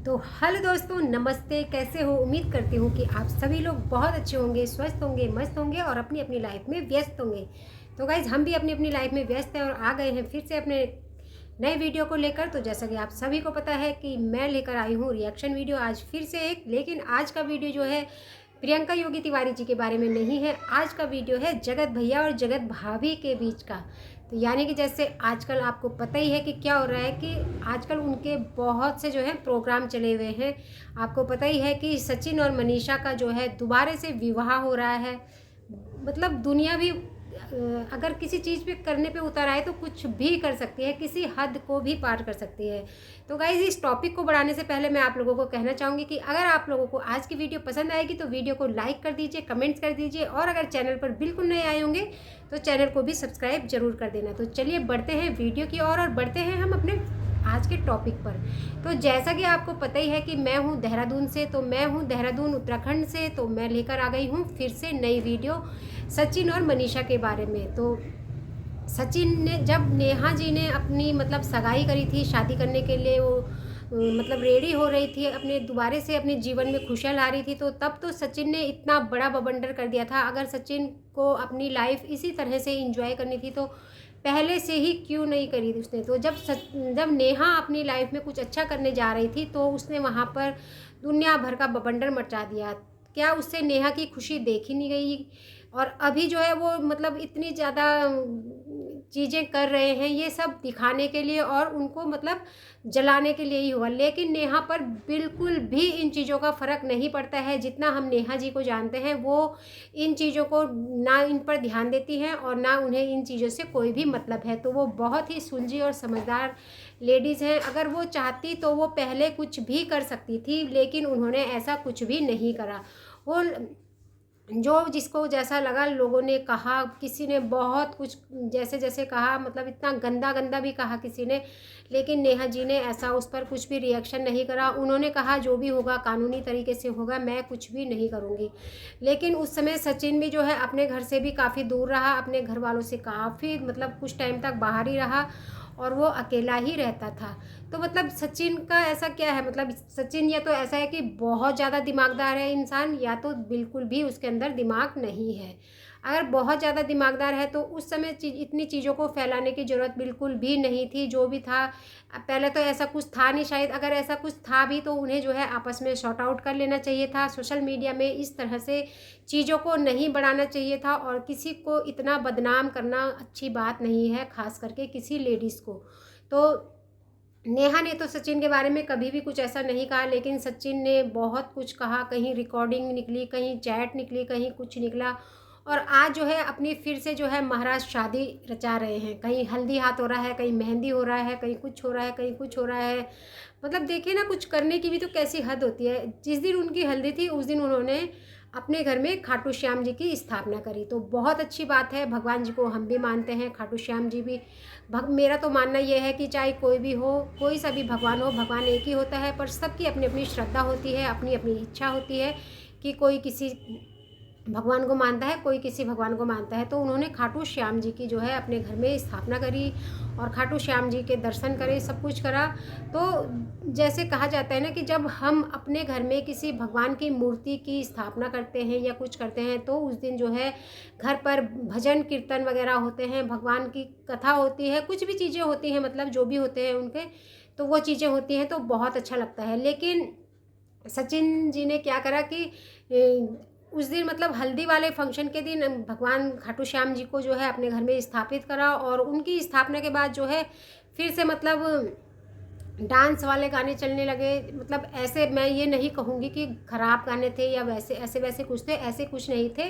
तो हेलो दोस्तों, नमस्ते। कैसे हो? उम्मीद करती हूँ कि आप सभी लोग बहुत अच्छे होंगे, स्वस्थ होंगे, मस्त होंगे और अपनी अपनी लाइफ में व्यस्त होंगे। तो गाइज़, हम भी अपनी अपनी लाइफ में व्यस्त हैं और आ गए हैं फिर से अपने नए वीडियो को लेकर। तो जैसा कि आप सभी को पता है कि मैं लेकर आई हूँ रिएक्शन वीडियो आज फिर से एक। लेकिन आज का वीडियो जो है प्रियंका योगी तिवारी जी के बारे में नहीं है। आज का वीडियो है जगत भैया और जगत भाभी के बीच का। तो यानी कि जैसे आजकल आपको पता ही है कि क्या हो रहा है कि आजकल उनके बहुत से जो है प्रोग्राम चले हुए हैं। आपको पता ही है कि सचिन और मनीषा का जो है दोबारा से विवाह हो रहा है। मतलब दुनिया भी अगर किसी चीज़ पे करने पे उतर आए तो कुछ भी कर सकती है, किसी हद को भी पार कर सकती है। तो गाइज़, इस टॉपिक को बढ़ाने से पहले मैं आप लोगों को कहना चाहूँगी कि अगर आप लोगों को आज की वीडियो पसंद आएगी तो वीडियो को लाइक कर दीजिए, कमेंट्स कर दीजिए और अगर चैनल पर बिल्कुल नए आए होंगे तो चैनल को भी सब्सक्राइब जरूर कर देना। तो चलिए बढ़ते हैं वीडियो की ओर और बढ़ते हैं हम अपने आज के टॉपिक पर। तो जैसा कि आपको पता ही है कि मैं हूँ देहरादून से, तो मैं हूँ देहरादून उत्तराखंड से। तो मैं लेकर आ गई हूँ फिर से नई वीडियो सचिन और मनीषा के बारे में। तो सचिन ने जब नेहा जी ने अपनी मतलब सगाई करी थी, शादी करने के लिए वो मतलब रेडी हो रही थी, अपने दोबारे से अपने जीवन में खुशियाँ ला रही थी, तो तब तो सचिन ने इतना बड़ा बवंडर कर दिया था। अगर सचिन को अपनी लाइफ इसी तरह से इंजॉय करनी थी तो पहले से ही क्यों नहीं करी थी उसने। तो जब नेहा अपनी लाइफ में कुछ अच्छा करने जा रही थी तो उसने वहाँ पर दुनिया भर का बवंडर मचा दिया। क्या उससे नेहा की खुशी देखी नहीं गई? और अभी जो है वो मतलब इतनी ज़्यादा चीज़ें कर रहे हैं ये सब दिखाने के लिए और उनको मतलब जलाने के लिए ही हुआ। लेकिन नेहा पर बिल्कुल भी इन चीज़ों का फ़र्क नहीं पड़ता है। जितना हम नेहा जी को जानते हैं वो इन चीज़ों को ना इन पर ध्यान देती हैं और ना उन्हें इन चीज़ों से कोई भी मतलब है। तो वो बहुत ही सुलझी और समझदार लेडीज़ हैं। अगर वो चाहती तो वो पहले कुछ भी कर सकती थी, लेकिन उन्होंने ऐसा कुछ भी नहीं करा। वो जो जिसको जैसा लगा लोगों ने कहा, किसी ने बहुत कुछ जैसे जैसे कहा, मतलब इतना गंदा गंदा भी कहा किसी ने, लेकिन नेहा जी ने ऐसा उस पर कुछ भी रिएक्शन नहीं करा। उन्होंने कहा जो भी होगा कानूनी तरीके से होगा, मैं कुछ भी नहीं करूँगी। लेकिन उस समय सचिन भी जो है अपने घर से भी काफ़ी दूर रहा, अपने घर वालों से काफ़ी मतलब कुछ टाइम तक बाहर ही रहा और वो अकेला ही रहता था। तो मतलब सचिन का ऐसा क्या है, मतलब सचिन या तो ऐसा है कि बहुत ज़्यादा दिमागदार है इंसान, या तो बिल्कुल भी उसके अंदर दिमाग नहीं है। अगर बहुत ज़्यादा दिमागदार है तो उस समय इतनी चीज़ों को फैलाने की ज़रूरत बिल्कुल भी नहीं थी। जो भी था पहले तो ऐसा कुछ था नहीं शायद, अगर ऐसा कुछ था भी तो उन्हें जो है आपस में सॉर्ट आउट कर लेना चाहिए था। सोशल मीडिया में इस तरह से चीज़ों को नहीं बढ़ाना चाहिए था और किसी को इतना बदनाम करना अच्छी बात नहीं है, ख़ास करके किसी लेडीज़ को। तो नेहा ने तो सचिन के बारे में कभी भी कुछ ऐसा नहीं कहा, लेकिन सचिन ने बहुत कुछ कहा। कहीं रिकॉर्डिंग निकली, कहीं चैट निकली, कहीं कुछ निकला। और आज जो है अपनी फिर से जो है महाराज शादी रचा रहे हैं। कहीं हल्दी हाथ हो रहा है, कहीं मेहंदी हो रहा है, कहीं कुछ हो रहा है, कहीं कुछ हो रहा है। मतलब देखिए ना, कुछ करने की भी तो कैसी हद होती है। जिस दिन उनकी हल्दी थी उस दिन उन्होंने अपने घर में खाटू श्याम जी की स्थापना करी, तो बहुत अच्छी बात है। भगवान जी को हम भी मानते हैं, खाटू श्याम जी भी। मेरा तो मानना ये है कि चाहे कोई भी हो, कोई सा भी भगवान हो, भगवान एक ही होता है, पर सबकी अपनी अपनी श्रद्धा होती है, अपनी अपनी इच्छा होती है कि कोई किसी भगवान को मानता है, कोई किसी भगवान को मानता है। तो उन्होंने खाटू श्याम जी की जो है अपने घर में स्थापना करी और खाटू श्याम जी के दर्शन करे, सब कुछ करा। तो जैसे कहा जाता है ना कि जब हम अपने घर में किसी भगवान की मूर्ति की स्थापना करते हैं या कुछ करते हैं तो उस दिन जो है घर पर भजन कीर्तन वगैरह होते हैं, भगवान की कथा होती है, कुछ भी चीज़ें होती हैं, मतलब जो भी होते हैं उनके, तो वो चीज़ें होती हैं तो बहुत अच्छा लगता है। लेकिन सचिन जी ने क्या करा कि उस दिन मतलब हल्दी वाले फंक्शन के दिन भगवान खाटू श्याम जी को जो है अपने घर में स्थापित करा और उनकी स्थापना के बाद जो है फिर से मतलब डांस वाले गाने चलने लगे। मतलब ऐसे मैं ये नहीं कहूँगी कि ख़राब गाने थे या वैसे ऐसे वैसे कुछ थे, ऐसे कुछ नहीं थे।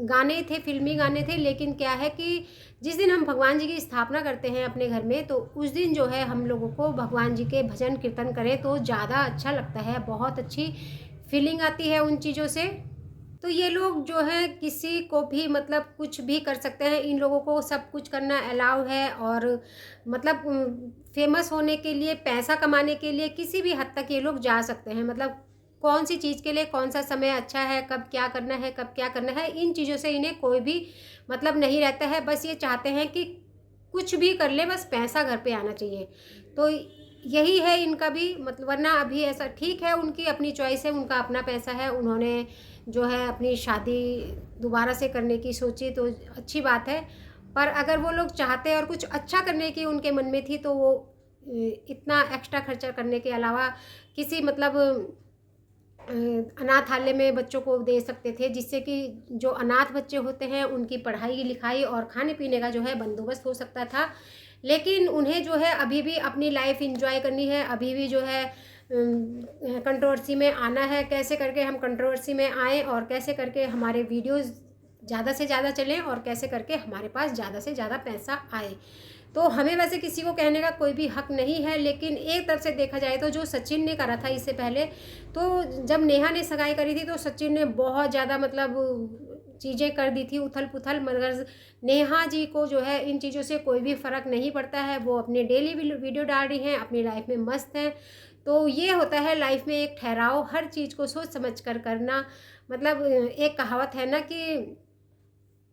गाने थे, फ़िल्मी गाने थे। लेकिन क्या है कि जिस दिन हम भगवान जी की स्थापना करते हैं अपने घर में तो उस दिन जो है हम लोगों को भगवान जी के भजन कीर्तन करें तो ज़्यादा अच्छा लगता है, बहुत अच्छी फीलिंग आती है उन चीज़ों से। तो ये लोग जो है किसी को भी मतलब कुछ भी कर सकते हैं, इन लोगों को सब कुछ करना अलाउ है। और मतलब फेमस होने के लिए, पैसा कमाने के लिए किसी भी हद तक ये लोग जा सकते हैं। मतलब कौन सी चीज़ के लिए कौन सा समय अच्छा है, कब क्या करना है, कब क्या करना है, इन चीज़ों से इन्हें कोई भी मतलब नहीं रहता है। बस ये चाहते हैं कि कुछ भी कर ले, बस पैसा घर पे आना चाहिए। तो यही है इनका भी मतलब, वरना अभी ऐसा ठीक है, उनकी अपनी चॉइस है, उनका अपना पैसा है, उन्होंने जो है अपनी शादी दोबारा से करने की सोची तो अच्छी बात है। पर अगर वो लोग चाहते और कुछ अच्छा करने की उनके मन में थी तो वो इतना एक्स्ट्रा खर्चा करने के अलावा किसी मतलब अनाथालय में बच्चों को दे सकते थे, जिससे कि जो अनाथ बच्चे होते हैं उनकी पढ़ाई लिखाई और खाने पीने का जो है बंदोबस्त हो सकता था। लेकिन उन्हें जो है अभी भी अपनी लाइफ एंजॉय करनी है, अभी भी जो है कंट्रोवर्सी में आना है। कैसे करके हम कंट्रोवर्सी में आएँ और कैसे करके हमारे वीडियोज़ ज़्यादा से ज़्यादा चलें और कैसे करके हमारे पास ज़्यादा से ज़्यादा पैसा आए। तो हमें वैसे किसी को कहने का कोई भी हक नहीं है, लेकिन एक तरफ से देखा जाए तो जो सचिन ने करा था इससे पहले, तो जब नेहा ने सगाई करी थी तो सचिन ने बहुत ज़्यादा मतलब चीज़ें कर दी थी उथल पुथल, मगर नेहा जी को जो है इन चीज़ों से कोई भी फ़र्क नहीं पड़ता है। वो अपने डेली वीडियो डाल रही हैं, अपनी लाइफ में मस्त हैं। तो ये होता है लाइफ में एक ठहराव, हर चीज़ को सोच समझ कर करना। मतलब एक कहावत है ना कि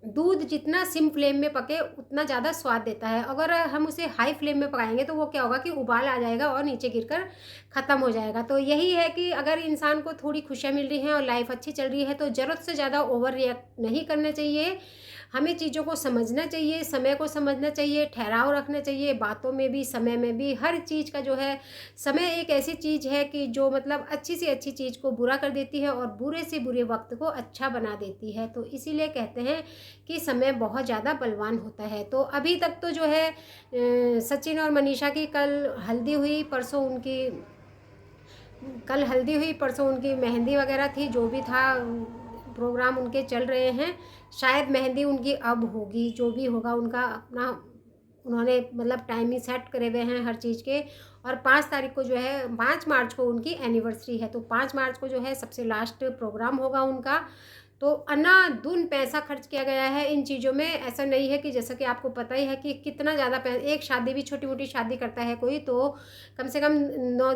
दूध जितना सिम फ्लेम में पके उतना ज़्यादा स्वाद देता है। अगर हम उसे हाई फ्लेम में पकाएंगे तो वो क्या होगा कि उबाल आ जाएगा और नीचे गिरकर ख़त्म हो जाएगा। तो यही है कि अगर इंसान को थोड़ी खुशियाँ मिल रही हैं और लाइफ अच्छी चल रही है तो ज़रूरत से ज़्यादा ओवर रिएक्ट नहीं करना चाहिए। हमें चीज़ों को समझना चाहिए, समय को समझना चाहिए, ठहराव रखना चाहिए, बातों में भी, समय में भी। हर चीज़ का जो है समय एक ऐसी चीज़ है कि जो मतलब अच्छी से अच्छी चीज़ को बुरा कर देती है और बुरे से बुरे वक्त को अच्छा बना देती है। तो इसीलिए कहते हैं कि समय बहुत ज़्यादा बलवान होता है। तो अभी तक तो जो है सचिन और मनीषा की कल हल्दी हुई, परसों उनकी मेहंदी वगैरह थी, जो भी था प्रोग्राम उनके चल रहे हैं। शायद मेहंदी उनकी अब होगी, जो भी होगा उनका अपना, उन्होंने मतलब टाइमिंग सेट करे हुए हैं हर चीज़ के। और 5 तारीख को जो है, 5 मार्च को उनकी एनिवर्सरी है, तो 5 मार्च को जो है सबसे लास्ट प्रोग्राम होगा उनका। तो अनाधुन पैसा खर्च किया गया है इन चीज़ों में। ऐसा नहीं है कि जैसा कि आपको पता ही है कि कितना ज़्यादा एक शादी भी, छोटी मोटी शादी करता है कोई तो कम से कम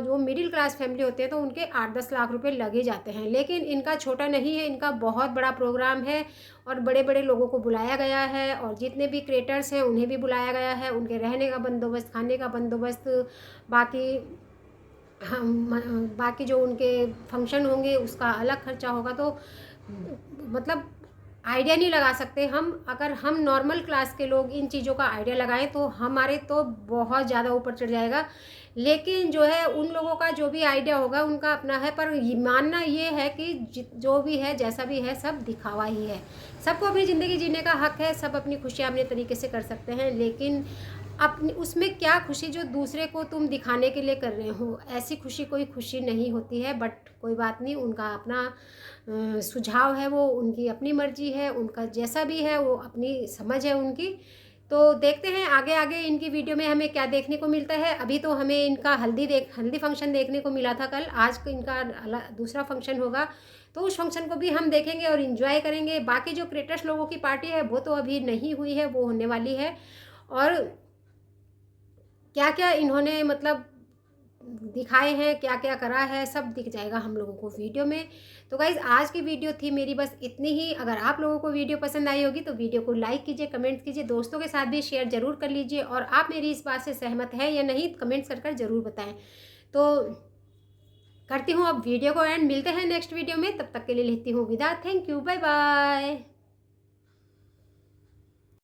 जो मिडिल क्लास फैमिली होते हैं तो उनके 8-10 लाख रुपए लग ही जाते हैं। लेकिन इनका छोटा नहीं है, इनका बहुत बड़ा प्रोग्राम है और बड़े बड़े लोगों को बुलाया गया है और जितने भी क्रिएटर्स हैं उन्हें भी बुलाया गया है। उनके रहने का बंदोबस्त, खाने का बंदोबस्त, बाकी बाकी जो उनके फंक्शन होंगे उसका अलग खर्चा होगा। तो मतलब आइडिया नहीं लगा सकते हम। अगर हम नॉर्मल क्लास के लोग इन चीज़ों का आइडिया लगाएं तो हमारे तो बहुत ज़्यादा ऊपर चढ़ जाएगा। लेकिन जो है उन लोगों का जो भी आइडिया होगा उनका अपना है, पर मानना ये है कि जो भी है जैसा भी है सब दिखावा ही है। सबको अपनी ज़िंदगी जीने का हक है, सब अपनी खुशियाँ अपने तरीके से कर सकते हैं, लेकिन अपनी उसमें क्या खुशी जो दूसरे को तुम दिखाने के लिए कर रहे हो, ऐसी खुशी कोई खुशी नहीं होती है। बट कोई बात नहीं, उनका अपना सुझाव है, वो उनकी अपनी मर्जी है, उनका जैसा भी है वो अपनी समझ है उनकी। तो देखते हैं आगे आगे इनकी वीडियो में हमें क्या देखने को मिलता है। अभी तो हमें इनका हल्दी फंक्शन देखने को मिला था कल, आज इनका दूसरा फंक्शन होगा, तो उस फंक्शन को भी हम देखेंगे और इन्जॉय करेंगे। बाकी जो क्रिएटर्स लोगों की पार्टी है वो तो अभी नहीं हुई है, वो होने वाली है। और क्या क्या इन्होंने मतलब दिखाए हैं, क्या क्या करा है, सब दिख जाएगा हम लोगों को वीडियो में। तो गाइज़ आज की वीडियो थी मेरी बस इतनी ही। अगर आप लोगों को वीडियो पसंद आई होगी तो वीडियो को लाइक कीजिए, कमेंट कीजिए, दोस्तों के साथ भी शेयर ज़रूर कर लीजिए। और आप मेरी इस बात से सहमत हैं या नहीं कमेंट्स कर ज़रूर बताएं। तो करती हूँ अब वीडियो को एंड, मिलते हैं नेक्स्ट वीडियो में, तब तक के लिए लेती हूँ विदा। Thank you, bye bye.